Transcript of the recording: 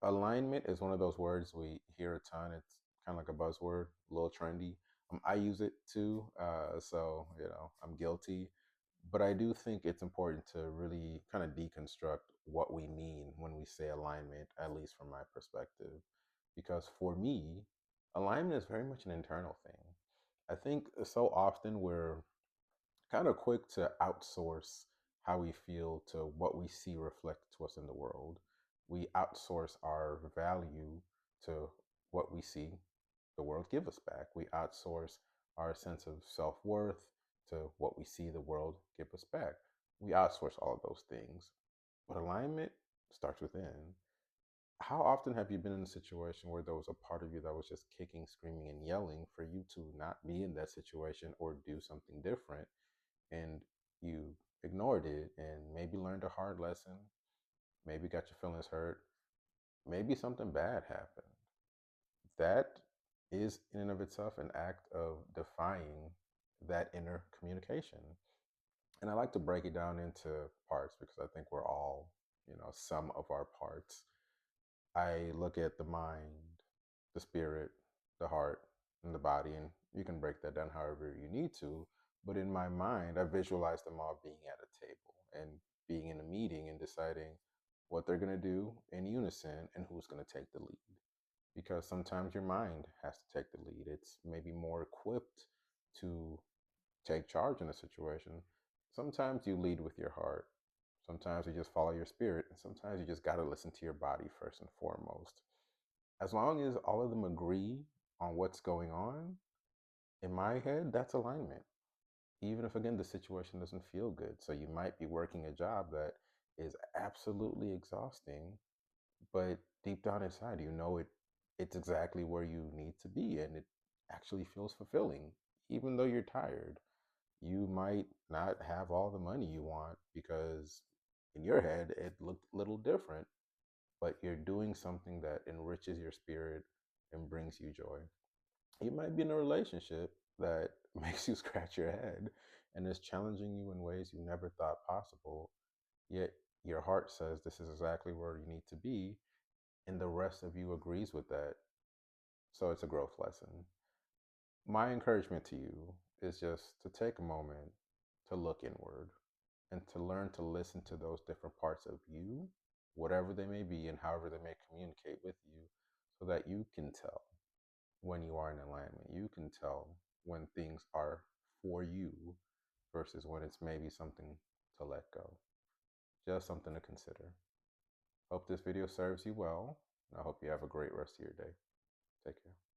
Alignment is one of those words we hear a ton. It's kind of like a buzzword, a little trendy. I use it too, so I'm guilty. But I do think it's important to really kind of deconstruct what we mean when we say alignment, at least from my perspective. Because for me, alignment is very much an internal thing. I think so often we're kind of quick to outsource how we feel to what we see reflected to us in the world. We outsource our value to what we see the world give us back. We outsource our sense of self worth to what we see the world give us back. We outsource all of those things. But alignment starts within. How often have you been in a situation where there was a part of you that was just kicking, screaming, and yelling for you to not be in that situation or do something different? And you ignored it and maybe learned a hard lesson, maybe got your feelings hurt, maybe something bad happened. That is in and of itself an act of defying that inner communication. And I like to break it down into parts because I think we're all, some of our parts. I look at the mind, the spirit, the heart, and the body, and you can break that down however you need to. But in my mind, I visualize them all being at a table and being in a meeting and deciding what they're going to do in unison and who's going to take the lead. Because sometimes your mind has to take the lead. It's maybe more equipped to take charge in a situation. Sometimes you lead with your heart. Sometimes you just follow your spirit. And sometimes you just got to listen to your body first and foremost. As long as all of them agree on what's going on, in my head, that's alignment. Even if, again, the situation doesn't feel good. So you might be working a job that is absolutely exhausting, but deep down inside, it's exactly where you need to be and it actually feels fulfilling, even though you're tired. You might not have all the money you want because in your head it looked a little different, but you're doing something that enriches your spirit and brings you joy. You might be in a relationship that makes you scratch your head and is challenging you in ways you never thought possible, yet your heart says this is exactly where you need to be, and the rest of you agrees with that. So it's a growth lesson. My encouragement to you is just to take a moment to look inward and to learn to listen to those different parts of you, whatever they may be and however they may communicate with you, so that you can tell when you are in alignment. You can tell when things are for you versus when it's maybe something to let go. Just something to consider. Hope this video serves you well. And I hope you have a great rest of your day. Take care.